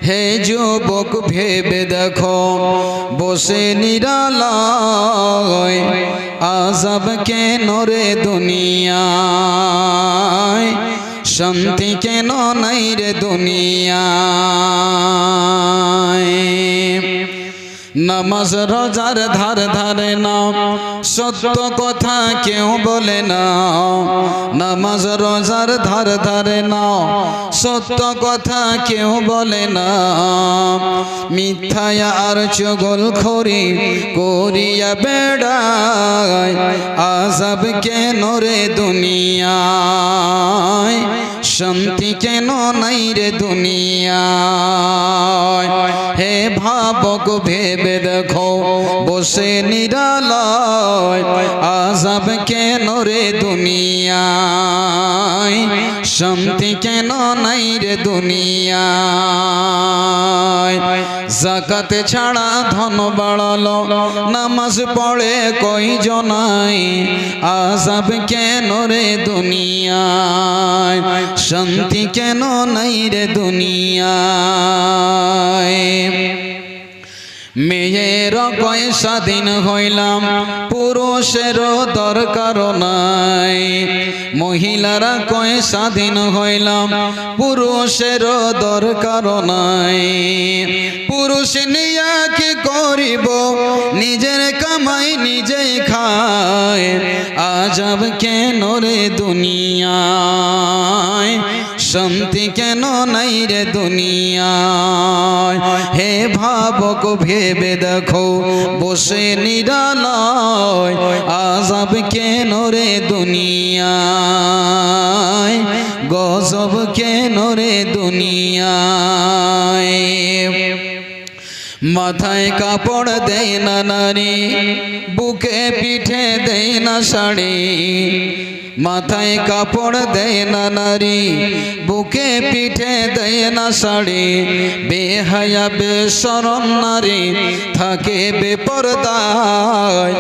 হে যুবক ভেবে দেখো বসে নিরালায় আযাব কেন রে দুনিয়ায় শান্তি কেন নাই রে দুনিয়ায় নামাজ রোজার ধার ধারে না সত্য কথা কেউ বলে না নামাজ রোজার ধার ধারে না সত্য কথা কেউ বলে না মিথ্যায় আর চগলখড়ি করিয়া বেড়ায় আযাব কেন রে দুনিয়ায় শান্তি কেন নাই রে দুনিয়ায় হে ভাবক ভেবে দেখো বসে নিরালায় আযাব কেন রে দুনিয়ায় শান্তি কেন নাই রে দুনিয়ায় যাকাত ছাড়া ধন বাড়ালো নামাজ পড়ে কই জনাই আযাব কেন রে দুনিয়ায় শান্তি কেন নাই রে দুনিয়ায় মেয়ের কয় স্বাধীন হইলাম পুরুষেরও দরকার নাই মহিলারা কয় স্বাধীন হইলাম পুরুষেরও দরকার নাই পুরুষ নিয়া কি করিব নিজের কামাই নিজেই খায় আযাব কেন রে দুনিয়ায় শান্তি কেন নাই রে দুনিয়ায় হে ভাবক ভেবে দেখো বসে নিরালায় আযাব কেন রে দুনিয়ায় গজব কেন রে দুনিয়ায় মাথায় কাপড় দেয় না নারী বুকে পিঠে দেয় না শাড়ি মাথায় কাপড় দেয় না নারী বুকে পিঠে দেয় না শাড়ি বেহায়া বেশরম নারী থাকে বেপরদায়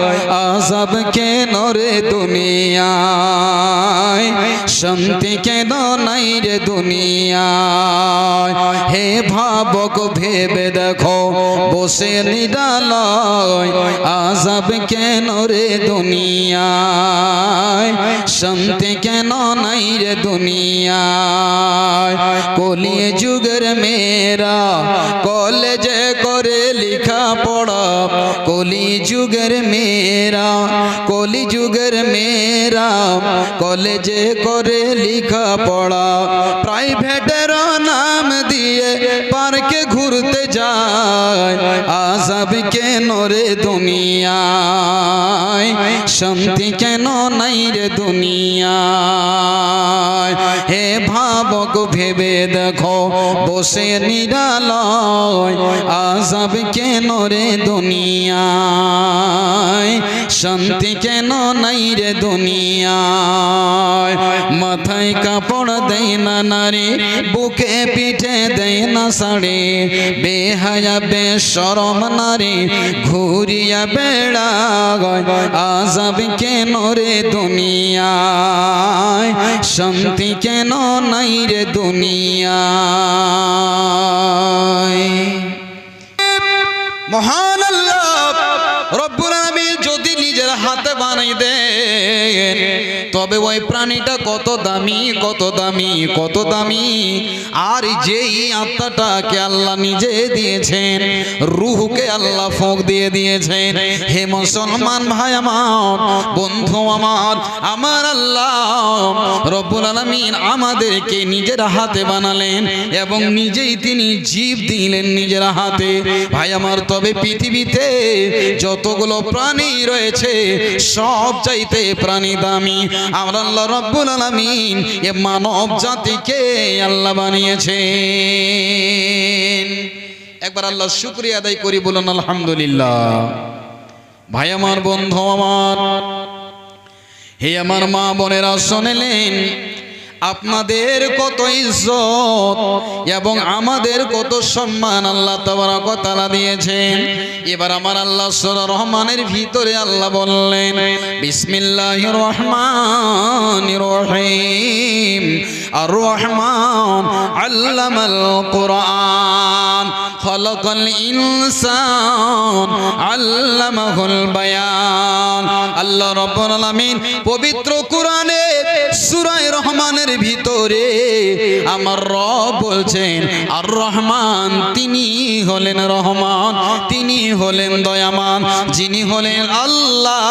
আযাব কেন রে দুনিয়ায় শান্তি কেন নাই রে দুনিয়ায় হে ভাবক ভেবে দেখো বসে নিরালায় আযাব কেন রে দুনিয়ায় শান্তি কেন নাই রে দুনিয়ায় কলিয়ে যুগের মেয়েরা কলেজে করে লেখা পড়া কলি যুগের মেয়েরা কলি যুগের মেয়েরা কলেজে করে লেখা পড়া প্রাইভেটের নাম দিয়ে পার্কে ঘুরতে যায় আযাব কেন রে দুনিয়ায় শান্তি কেন নাই রে দুনিয়ায় হে ভাবক ভেবে দেখো বসে নিরালায় আযাব কেন রে দুনিয়ায় শান্তি কেন নাই রে দুনিয়ায় মাথায় কাপড় দেয় না নারী বুকে পিঠে দেয় না শাড়ি বেহায়া বেশরম নারী ঘুরিয়া বেড়ায় আযাব কেন রে দুনিয়ায় শান্তি কেন নাই রে দুনিয়ায় মহান আল্লাহ রব্বুল আলামিন যদি নিজের হাতে বানাই দেন তবে ওই প্রাণীটা কত দামি কত দামি কত দামি আর যেই আত্মাটাকে আল্লাহ নিজে দিয়েছেন রূহকে আল্লাহ ফোঁক দিয়ে দিয়েছেন হে মুসলমান ভাই আমার বন্ধু আমার আল্লাহ রব্বুল আলামিন আমাদেরকে নিজের হাতে বানালেন এবং নিজেই তিনি জীব দিলেন নিজের হাতে ভাই আমার তবে পৃথিবীতে যতগুলো প্রাণী রয়েছে সব চাইতে প্রাণী দামি আমার আল্লাহ রব্বুল আলামিন এ মানব জাতিকে আল্লাহ বানিয়েছেন একবার আল্লাহ শুকরিয়া আদায় করি বলুন আলহামদুলিল্লাহ ভাই আমার বন্ধু আমার হে আমার মা বোনেরা শুনলেন আপনাদের কত ইজ্জত এবং আমাদের কত সম্মান আল্লাহ তাবারক ওয়া তাআলা দিয়েছেন এবার আমার আল্লাহ সূরা রহমানের ভিতরে আল্লাহ বললেন বিসমিল্লাহির রহমানির রহিম আর রহমান আল্লামাল কুরআন খলাকাল ইনসান আল্লামাহুল বায়ান। আল্লাহ রাব্বুল আলামিন পবিত্র কোরআনে সূরা রহমানের ভিতরে আমার রব বলছেন আর রহমান, তিনি হলেন রহমান, তিনি হলেন দয়ামান, যিনি হলেন আল্লাহ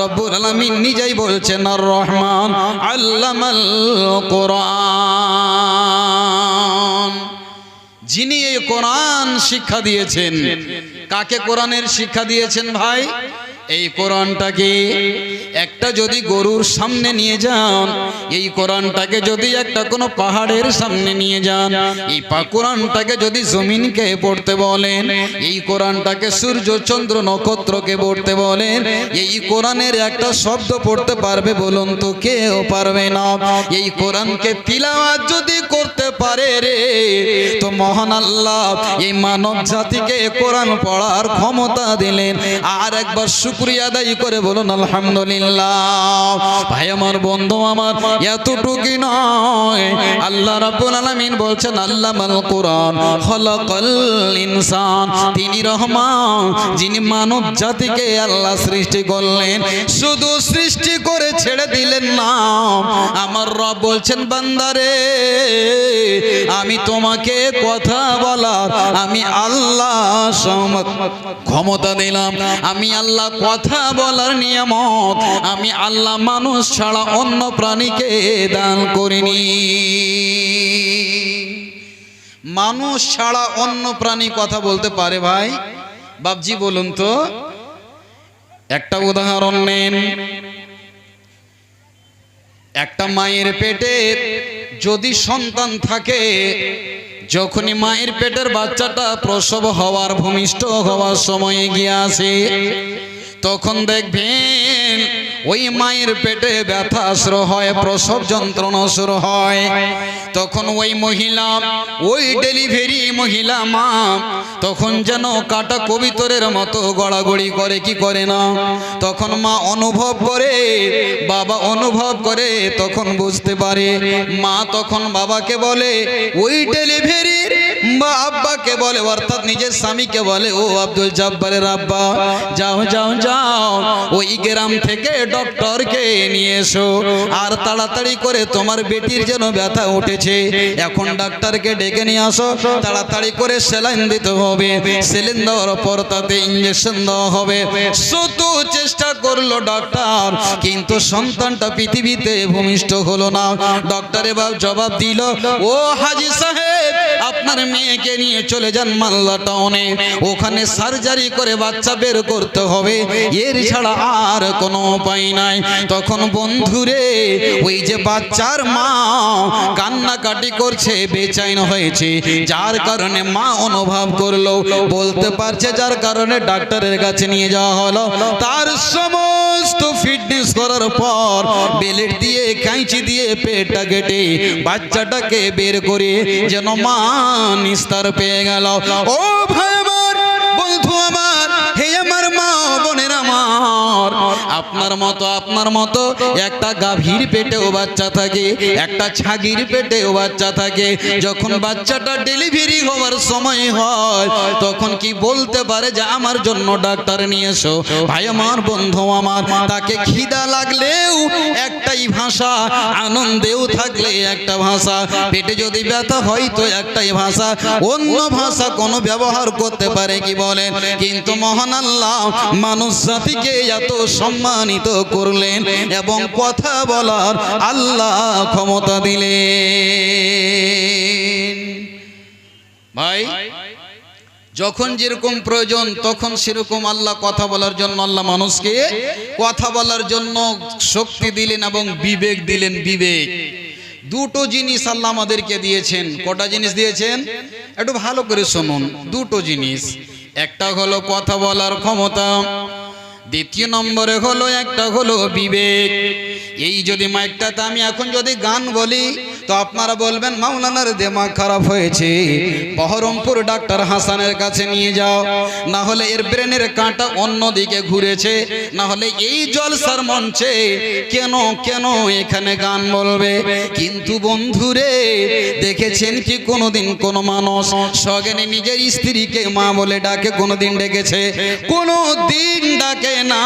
রব্বুল আলামিন নিজেই বলছেন আর রহমান আল্লামাল কোরআন। যিনি এই কোরআন শিক্ষা দিয়েছেন। কাকে কোরআনের শিক্ষা দিয়েছেন ভাই? এই কোরআনটাকে একটা যদি গরুর সামনে নিয়ে যান, এই কোরআনটাকে যদি একটা কোনো পাহাড়ের সামনে নিয়ে যান, এই কোরআনটাকে যদি জমিনকে পড়তে বলেন, এই কোরআনটাকে সূর্য চন্দ্র নক্ষত্রকে পড়তে বলেন, এই কোরআনের একটা শব্দ পড়তে পারবে বলুন তো? কেউ পারবে না। এই কোরআনকে তিলাওয়াত যদি করতে পারে রে, তো মহান আল্লাহ এই মানব জাতিকে কোরআন পড়ার ক্ষমতা দিলেন। আর একবার শুকরিয়া আদায় করে বলুন আলহামদুলিল্লাহ। ভাই আমার, বন্ধু আমার, এতটুকু নয়, আল্লাহ রাব্বুল আলামিন বলছেন আল্লামাল কোরআন খলাকাল ইনসান, তিনি রহমান, যিনি মানব জাতিকে আল্লাহ সৃষ্টি করলেন। শুধু সৃষ্টি করে ছেড়ে দিলেন না, আমার রব বলছেন বান্দারে আমি তোমাকে কথা বলার আমি আল্লাহ ক্ষমতা দিলাম। আমি আল্লাহ কথা বলার নিয়ামত আমি আল্লাহ মানুষ ছাড়া অন্য প্রাণীকে দান করিনি। মানুষ ছাড়া অন্য প্রাণী কথা বলতে পারে ভাই? বাবজি বলুন তো, একটা উদাহরণ নেন। একটা মায়ের পেটে যদি সন্তান থাকে, যখনই মায়ের পেটের বাচ্চাটা প্রসব হওয়ার ভূমিষ্ঠ হওয়ার সময় গিয়ে আসে, তখন দেখবেন ওই মায়ের পেটে ব্যথা শুরু হয়, প্রসব যন্ত্রণা শুরু হয়। তখন ওই মহিলা, ওই ডেলিভারি মহিলা মা তখন যেন কাটা কবিতরের মতো গড়াগড়ি করে, কি করে না? তখন মা অনুভব করে, বাবা অনুভব করে, তখন বুঝতে পারে। মা তখন বাবাকে বলে, ওই ডেলিভারির বা আব্বাকে বলে, অর্থাৎ নিজের স্বামীকে বলে, ও আব্দুল জব্বারের আব্বা, যাও যাও যাও ওই গ্রাম থেকে ডক্টরকে নিয়ে এসো, আর তাড়াতাড়ি করে তোমার বেটির যেন ব্যথা উঠেছে, এখন ডাক্তারকে ডেকে নিয়ে আসো, তাড়াতাড়ি করে সেলাইন দিতে হবে, সেলাইন দেওয়ার পর তাতে ইঞ্জেকশন দেওয়া হবে। শত চেষ্টা করলো ডাক্তার, কিন্তু সন্তানটা পৃথিবীতে ভূমিষ্ঠ হলো না। ডক্টর এবার জবাব দিল, ও হাজী সাহেব, আপনার মেয়েকে নিয়ে চলে যান মালদা টাউনে, ওখানে সার্জারি করে বাচ্চা বের করতে হবে, এর ছাড়া আর কোনো উপায় নাই। তখন বন্ধুরে, ওই যে বাচ্চার মা কান্নাকাটি করছে, বেচাইন হয়েছে, যার কারণে মা অনুভব করলো, বলতে পারছে, যার কারণে ডাক্তারের কাছে নিয়ে যাওয়া হলো। তার সমস্ত ফিটনেস করার পর বেলেট দিয়ে কাঁচি দিয়ে পেটটা কেটে বাচ্চাটাকে বের করে যেন মা নিস্তার পেয়ে গেল। ও ভাই আমার, বন্ধু আমার, হে আমার মা বোনের আমার, আপনার মতো একটা গাভীর পেটেও বাচ্চা থাকে, একটা ছাগির পেটেও বাচ্চা থাকে। যখন বাচ্চাটা ডেলিভারি হওয়ার সময় হয়, তখন কি বলতে পারে যে আমার জন্য ডাক্তার নিয়ে এসো? ভাই আমার, বন্ধু আমার, তাকে খিদা লাগলেও একটাই ভাষা, আনন্দেও থাকলে একটা ভাষা, পেটে যদি ব্যথা হয় তো একটাই ভাষা, অন্য ভাষা কোনো ব্যবহার করতে পারে কি বলেন? কিন্তু মহান আল্লাহ মানুষ জাতিকে এত সম্মানিত করলেন এবং কথা বলার আল্লাহ ক্ষমতা দিলেন। ভাই, যখন যেরকম প্রয়োজন তখন সেরকম আল্লাহ কথা বলার জন্য, আল্লাহ মানুষকে কথা বলার জন্য শক্তি দিলেন এবং বিবেক দিলেন। বিবেক, দুটো জিনিস আল্লাহ আমাদেরকে দিয়েছেন। কটা জিনিস দিয়েছেন? একটু ভালো করে শুনুন। দুটো জিনিস, একটা হলো কথা বলার ক্ষমতা, দ্বিতীয় নম্বরে হলো একটা হলো বিবেক। এই যদি মাইকটাতে আমি এখন যদি গান বলি, তো আপনারা বলবেন মাওলানার দিমাগ খারাপ হয়েছে, বহরমপুর ডাক্তার হাসানের কাছে নিয়ে যাও, না হলে এর ব্রেনের কাঁটা অন্যদিকে ঘুরেছে, না হলে এই জলসার মঞ্চে কেন কেন এখানে গান বলবে। কিন্তু বন্ধুরে, দেখেছেন কি কোনোদিন কোন মানুষ সজ্ঞানে নিজের স্ত্রীকে মা বলে ডাকে? কোনোদিন ডেকেছে? কোনোদিন ডাকে না।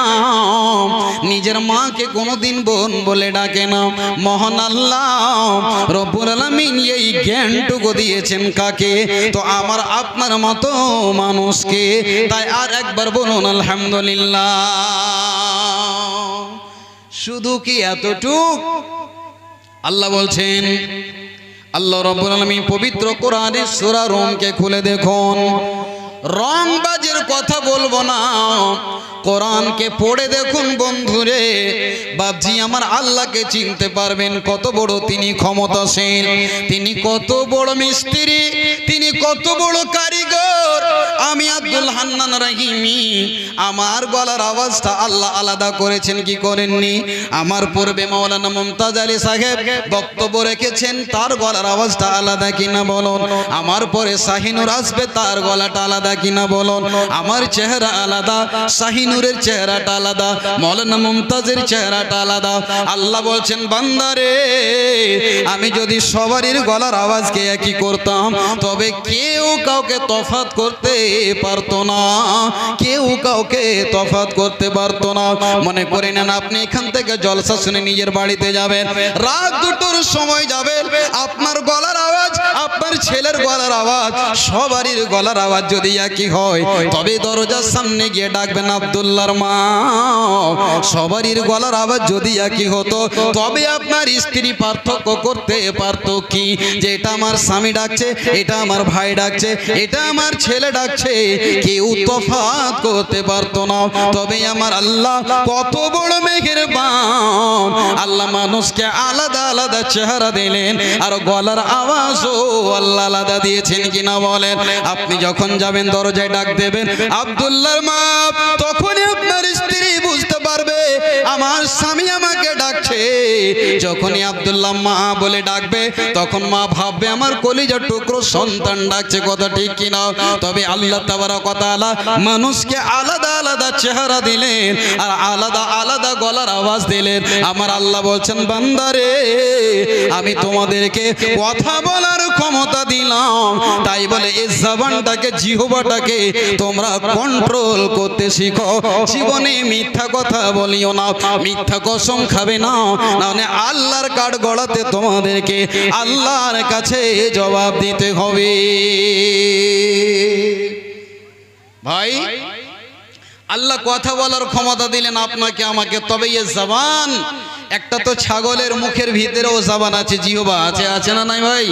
নিজের মাকে কোনোদিন বোন বলে ডাকে না। মহান আল্লাহ রব্বুল আলামিন এই জ্ঞানটুকু দিয়েছেন কাকে? তো আমার আপনার মতো মানুষকে। তাই আর একবার বলুন আলহামদুলিল্লাহ। শুধু কি এতটুক? আল্লাহ বলছেন, আল্লাহ রাব্বুল আলামিন পবিত্র কোরআনের সূরা রুমকে খুলে দেখুন। রংবাজের কথা বলবো না, কোরআনকে পড়ে দেখুন বন্ধুরে। বাপজি আমার আল্লাহকে চিনতে পারবেন, কত বড় তিনি ক্ষমতাশীল, তিনি কত বড় মিস্ত্রি, তিনি কত বড় কারিগর। আমি আব্দুল হান্নান রহিমি, আমার গলার আওয়াজটা আল্লাহ আলাদা করেছেন কি করেননি? আমার পূর্বে মাওলানা মুমতাজ আলী সাহেব বক্তব্য রেখেছেন, তার গলার আওয়াজটা আলাদা কিনা বলুন। আমার পরে শাহিনুর আসবে, তার গলাটা আলাদা কিনা বলুন। আমার চেহারা আলাদা, শাহিনুরের চেহারাটা আলাদা, মাওলানা মুমতাজের চেহারাটা আলাদা। আল্লাহ বলছেন বান্দারে, আমি যদি সবারই গলার আওয়াজকে একই করতাম, তবে কেউ কাউকে তফাৎ করতে পারতো না, কেউ কাউকে তফাৎ করতে পারতো না। মনে করে নেন আপনি এখান থেকে জলসা শুনে নিজের বাড়িতে যাবেন, রাত 2টোর সময় যাবেন, আপনার গলার আওয়াজ, আপনার ছেলের গলার আওয়াজ, সবারই গলার আওয়াজ যদি একই হয়, তবে দরজার সামনে গিয়ে ডাকবেন আব্দুল্লাহর মা। সবারই গলার আওয়াজ যদি একই হতো, তবে আপনার স্ত্রী পার্থক্য করতে পারতো কি, যে এটা আমার স্বামী ডাকছে, এটা আমার ভাই ডাকছে, এটা আমার ছেলে ডাকছে, কেউ তফাৎ করতে পারতো না। তবে আমার আল্লাহ কত বড় মেহেরবান, আল্লাহ মানুষকে আলাদা আলাদা চেহারা দিলেন, আর গলার আওয়াজও আল্লাহ আলাদা দিয়েছেন কিনা বলেন। আপনি যখন যাবেন দরজায় ডাক দেবেন আব্দুল্লাহর মা, তখনই আপনার স্ত্রী বুঝতে পারবে আমার স্বামী আমাকে ডাকছে। যখনই আব্দুল্লাহ মা বলে ডাকবে, তখন মা ভাববে আমার কলিজার টুকরো সন্তান ডাকছে, কথা ঠিক কিনা? তবে আল্লাহ তাবারক ওয়া তাআলা মানুষকে আলাদা আলাদা চেহারা দিলেন, আর আলাদা আলাদা গলার আওয়াজ দিলেন। আমার আল্লাহ বলছেন বান্দারে, আমি তোমাদেরকে কথা বলার ক্ষমতা দিলাম, তাই বলে এই জবানটাকে, জিহ্বাটাকে তোমরা কন্ট্রোল করতে শিখো। জীবনে মিথ্যা কথা বলিও না, মিথ্যা কসম খাবে না, মানে আল্লাহর কাঠ গড়াতে তোমাদেরকে আল্লাহর কাছে জবাব দিতে হবে। ভাই, আল্লাহ কথা বলার ক্ষমতা দিলেন আপনাকে আমাকে, তবে এই জবান, একটা তো ছাগলের মুখের ভিতরেও জবান আছে, জিহ্বা আছে, আছে না নাই ভাই?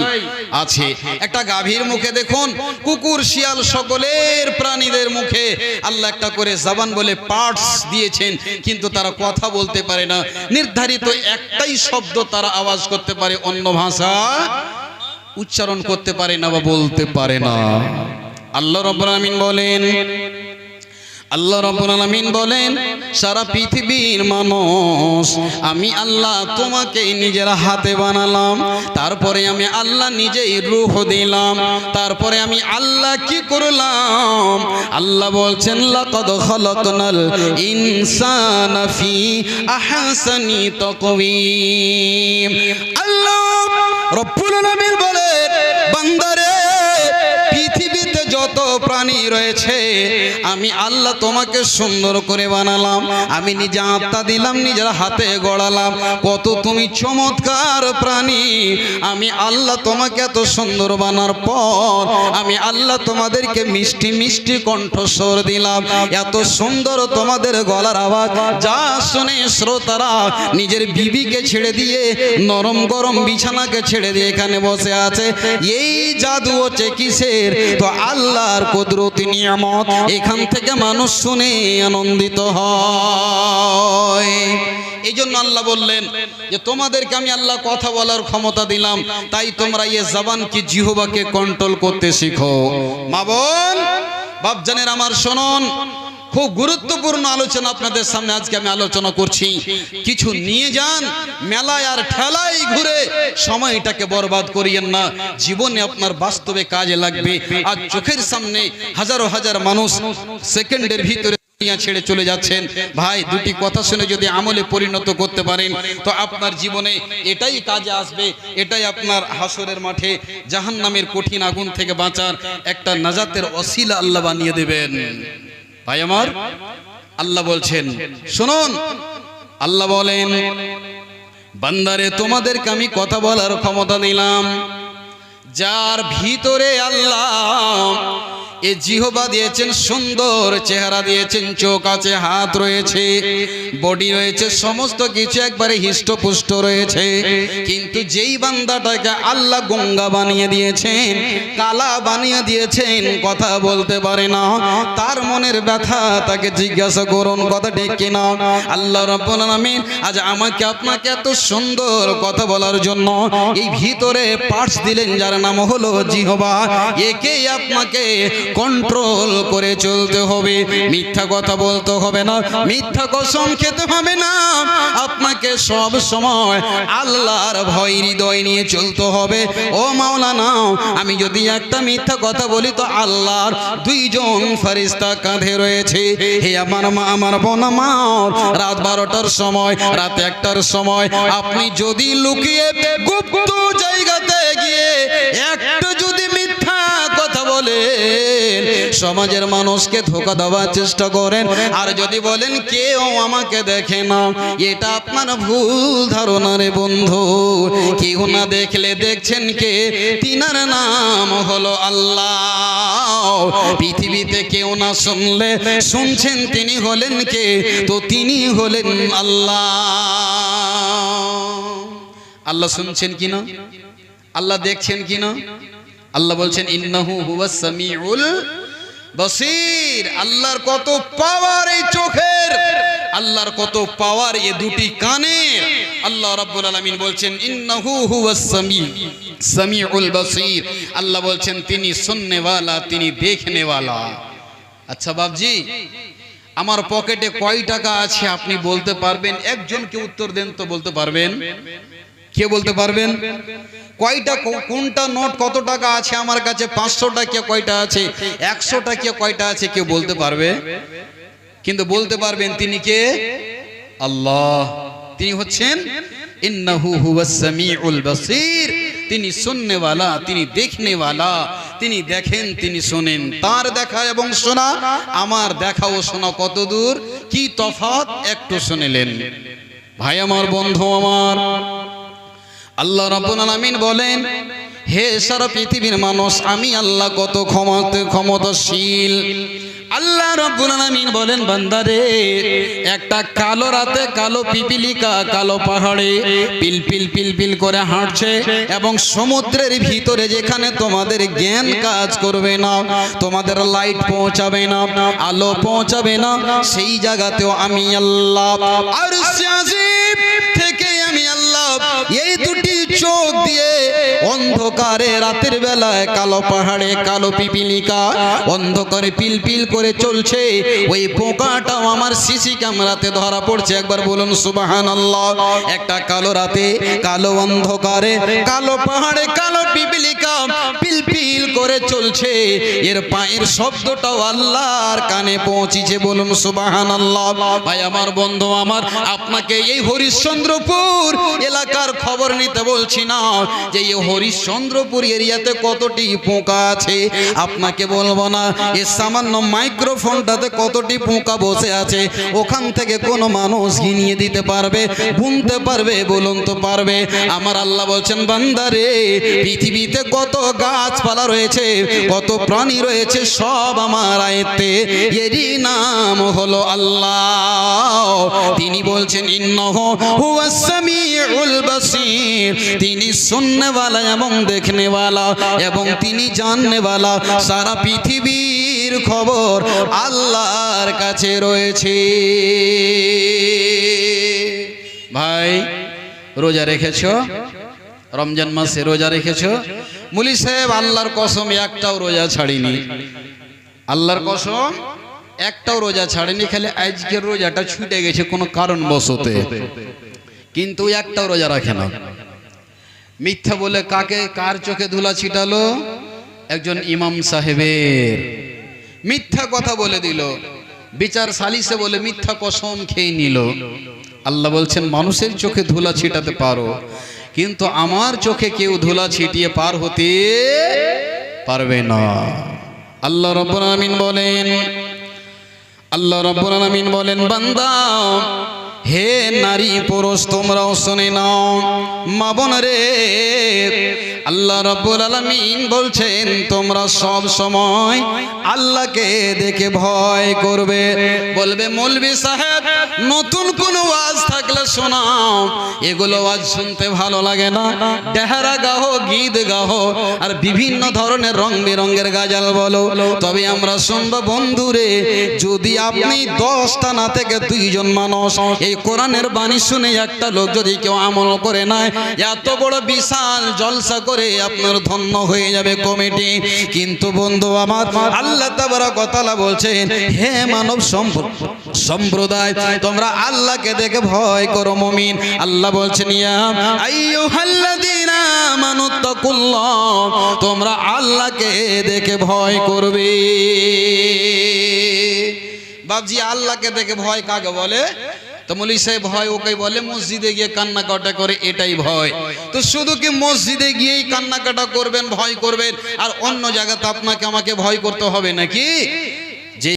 আছে। একটা গাভীর মুখে দেখুন, কুকুর শিয়াল সকলের প্রাণীদের মুখে আল্লাহ একটা করে জবান বলে পার্টস দিয়েছেন, কিন্তু তারা কথা বলতে পারে না। নির্ধারিত একটাই শব্দ তারা আওয়াজ করতে পারে, অন্য ভাষা উচ্চারণ করতে পারে না বা বলতে পারে না। আল্লাহ রাব্বুল আলামিন বলেন, আল্লাহ রাব্বুল আলামিন বলেন, সারা পৃথিবীর মানুষ আমি আল্লাহ তোমাকে নিজের হাতে বানালাম, তারপরে আমি আল্লাহ নিজেই রূহ দিলাম, তারপরে আমি আল্লাহ কি করলাম? আল্লাহ বলছেন লাকাদ খালাকনাল ইনসানা ফি আহসানি তাকওয়িম। আল্লাহ রাব্বুল আলামিন বলেন, বান্দারে, পৃথিবীতে যত প্রাণী রয়েছে আমি আল্লাহ তোমাকে সুন্দর করে বানালাম, আমি নিজে আত্মা দিলাম, নিজের হাতে গড়ালাম। কত তুমি চমৎকার প্রাণী। আমি আল্লাহ তোমাকে এত সুন্দর বানার পর আমি আল্লাহ তোমাদেরকে মিষ্টি মিষ্টি কণ্ঠস্বর দিলাম, এত সুন্দর তোমাদের গলার আওয়াজ, যা শুনে শ্রোতারা নিজের বিবিকে ছেড়ে দিয়ে, নরম গরম বিছানাকে ছেড়ে দিয়ে এখানে বসে আছে। এই জাদু হচ্ছে কিসের? তো আল্লাহর কুদরতি নিয়ামত। এখান থেকে মানুষ শুনে আনন্দিত হয়। এই জন্য আল্লাহ বললেন যে তোমাদেরকে আমি আল্লাহ কথা বলার ক্ষমতা দিলাম, তাই তোমরা এই জবান কি, জিহ্বাকে কন্ট্রোল করতে শিখো। মা বোন, বাপজানের আমার শুনুন, খুব গুরুত্বপূর্ণ আলোচনা আপনাদের সামনে আজকে আমি আলোচনা করছি। কিছু নিয়ে যান, মেলায় আর ঠেলাই ঘুরে সময়টাকে বরবাদ করিয়েন না। জীবনে আপনার বাস্তবে কাজে লাগবে। আজ চোখের সামনে হাজারো হাজার মানুষ সেকেন্ডের ভিতরে ছেড়ে চলে যাচ্ছেন। ভাই, দুটি কথা শুনে যদি আমলে পরিণত করতে পারেন তো আপনার জীবনে এটাই কাজে আসবে। এটাই আপনার হাসরের মাঠে জাহান্নামের কঠিন আগুন থেকে বাঁচার একটা নাজাতের ওসিলা আল্লাহ বানিয়ে দেবেন। ভাই আমার, আল্লাহ বলছেন, শুনুন, আল্লাহ বলেন, বান্দারে তোমাদেরকে আমি কথা বলার ক্ষমতা দিলাম, যার ভিতরে আল্লাহ এ জিহবা দিয়েছেন, সুন্দর চেহারা দিয়েছেন, চোখ আছে, হাত রয়েছে, বডি রয়েছে, সমস্ত কিছু একবারে হিষ্টপুষ্ট রয়েছে। কিন্তু যেই বান্দাটাকে আল্লাহ গঙ্গা বানিয়ে দিয়েছেন, কালা বানিয়ে দিয়েছেন, কথা বলতে পারে না, তার মনের ব্যথা তাকে জিজ্ঞাসা করুন, কথা ঠিক কিনা? আল্লাহ রাব্বুল আলামিন আজ আমাকে আপনাকে এত সুন্দর কথা বলার জন্য এই ভিতরে পার্টস দিলেন, যার নাম হলো জিহবা। একে আপনাকে কন্ট্রোল করে চলতে হবে। মিথ্যা কথা বলতে হবে না, মিথ্যা কসম খেতে হবে না। আপনাকে সব সময় আল্লাহর ভয় হৃদয় নিয়ে চলতে হবে। ও মাওলানা, আমি যদি একটা মিথ্যা কথা বলি তো আল্লাহর দুইজন ফেরেশতা কাঁধে রয়েছে। হে আমার মা, আমার বোন আমার, রাত 12টার সময়, রাত 1টার সময় আপনি যদি লুকিয়ে গুপ্ত জায়গাতে গিয়ে একটা যদি মিথ্যা কথা বলেন, সমাজের মানুষকে ধোঁকা দেওয়ার চেষ্টা করেন, আর যদি বলেন কেউ আমাকে দেখে না, এটা আপনার ভুল ধারণা রে বন্ধু। কেউ না দেখলে দেখছেন কে? তিনার নাম হলো আল্লাহ। পৃথিবীতে কেউ না শুনলে শুনছেন তিনি হলেন কে? তো তিনি হলেন আল্লাহ। আল্লাহ শুনছেন কিনা? আল্লাহ দেখছেন কিনা? আল্লাহ বলছেন, ইন্নাহু হুয়াস সামিউল বাসীর। আল্লাহর কত পাওয়ার এই চোখের, আল্লাহর কত পাওয়ার এই দুটি কানের। আল্লাহ রাব্বুল আলামিন বলছেন, ইন্নাহু হুয়াস সামিউল বাসীর। আল্লাহ বলছেন তিনি শুননে ওয়ালা, তিনি দেখনে ওয়ালা। আচ্ছা বাবজি, আমার পকেটে কয় টাকা আছে আপনি বলতে পারবেন? একজনকে উত্তর দেন তো, বলতে পারবেন? কে বলতে পারবেন? কয়টা, কোনটা নোট কত টাকা আছে আমার কাছে? 500 টাকা কয়টা আছে? 100 টাকা কয়টা আছে? কেউ বলতে পারবে? কিন্তু বলতে পারবেন তিনি কে? আল্লাহ। তিনি হচ্ছেন ইন্নাহু হুয়াস সামিউল বাসীর। তিনি শুননে ওয়ালা, তিনি দেখনে ওয়ালা, তিনি দেখেন, তিনি শোনেন। তার দেখা এবং শোনা, আমার দেখা ও শোনা কত দূর, কি তফাৎ একটু শুনলেন। ভাই আমার, বন্ধু আমার, আল্লাহ রাব্বুল আলামিন বলেন, হে সারা পৃথিবীর মানুষ, আমি আল্লাহ কত ক্ষমতাশীল। আল্লাহ রাব্বুল আলামিন বলেন, বান্দারে, একটা কালো রাতে কালো পিপিলিকা কালো পাহাড়ে পিলপিল পিলপিল করে হাঁটছে, এবং সমুদ্রের ভিতরে যেখানে তোমাদের জ্ঞান কাজ করবে না, তোমাদের লাইট পৌঁছাবে না, আলো পৌঁছাবে না, সেই জায়গাতেও আমি আল্লাহ আরশে আজিম থেকে আমি আল্লাহ এই দুটি চোখ দিয়ে অন্ধকারে রাতের বেলায় কালো পাহাড়ে কালো পিপিলিকা অন্ধকারে পিলপিল করে চলছে, ওই পোকাটাও আমার সিসি ক্যামেরাতে ধরা পড়ছে। একবার বলুন সুবহানাল্লাহ। একটা কালো রাতে কালো অন্ধকারে কালো পাহাড়ে কালো পিপিলিকা পিলপিল করে চলছে, এর পায়ের শব্দটাও আল্লাহর কানে পৌঁছেছে। বলুন সুবহানাল্লাহ। ভাই আমার, বন্ধু আমার, আপনাকে এই হরিশ্চন্দ্রপুর এলাকার খবর নিতে বলছি না যে এই হরিশ্চন্দ্রপুর এরিয়াতে কতটি পোকা আছে, আপনাকে বলবো না এই সামান্য মাইক্রোফোনটাতে কতটি পোকা বসে আছে, ওখান থেকে কোনো মানুষ গিনিয়ে দিতে পারবে, গুনতে পারবে? বলুন তো পারবে? আমার আল্লাহ বলছেন, বান্দারে, পৃথিবীতে কত গাছপালা রয়েছে, কত প্রাণী রয়েছে, সব আমার আয়ত্তে, এরই নাম হলো আল্লাহ। তিনি বলছেন, ইন্নাহু হুয়াস সামিউল বাসীর। তিনি শুননে ওয়ালা এবং দেখনে ওয়ালা এবং তিনি জাননে ওয়ালা। সারা পৃথিবীর খবর আল্লাহর কাছে রয়েছে। ভাই, রোজা রেখেছো? রমজান মাসে রোজা রেখেছো? মুলি সাহেব, আল্লাহর কসম একটাও রোজা ছাড়িনি। আল্লাহর কসম একটাও রোজা ছাড়েনি, খালি আজকের রোজাটা ছুটে গেছে কোনো কারণবশতে, কিন্তু একটাও রোজা রাখে না। মিথ্যা বলে কার চোখে ধুলা ছিটালো? একজন ইমাম সাহেবের। মিথ্যা কথা বলে দিল, বিচার সালিসে বলে মিথ্যা কসম খেয়ে নিল। আল্লাহ বলছেন মানুষের চোখে ধুলা ছিটাতে পারো, কিন্তু আমার চোখে কেউ ধুলা ছিটিয়ে পার হতে পারবে না। আল্লাহ রাব্বুল আলামিন বলেন, বান্দা হে নারী পুরুষ তোমরাও শুনে নাও, মা বোন রে, আল্লাহ রাব্বুল আলামিন বলছেন তোমরা সব সময় আল্লাহকে দেখে ভয় করবে। বলবে মৌলভী সাহেব নতুন কোন ওয়াজ থাকলে শোনাও, এগুলো ওয়াজ শুনতে ভালো লাগে না, ডেহারা গাও, গীত গাও, আর বিভিন্ন ধরনের রং বেরঙের গাজাল বলো, তবে আমরা শুনবো। বন্ধুরে, যদি আপনি 10টা না থেকে 2 জন মানুষ এই কোরআনের বাণী শুনে একটা লোক যদি কেউ আমল করে না, এত বড় বিশাল জলসা করে আপনার ধন্য হয়ে যাবে কমিটি। কিন্তু বন্ধু আমার, আল্লাহ তাবারক ওয়া তাআলা বলছেন হে মানব সম্প্রদায় তোমরা আল্লাহকে দেখে ভয় করো মুমিন। আল্লাহ বলছেন ইয়া আইয়ুহাল্লাযীনা আমানুত্তাকুল্লাহ, তোমরা আল্লাহকে দেখে ভয় করবে। বাবজি আল্লাহকে দেখে ভয় কাকে বলে? তো মৌলভী সাহেব ভয় ওকে বলে মসজিদে গিয়ে কান্নাকাটা করে, এটাই ভয়। তো শুধু কি মসজিদে গিয়েই কান্নাকাটা করবেন, ভয় করবেন, আর অন্য জায়গাতে আপনাকে আমাকে ভয় করতে হবে নাকি?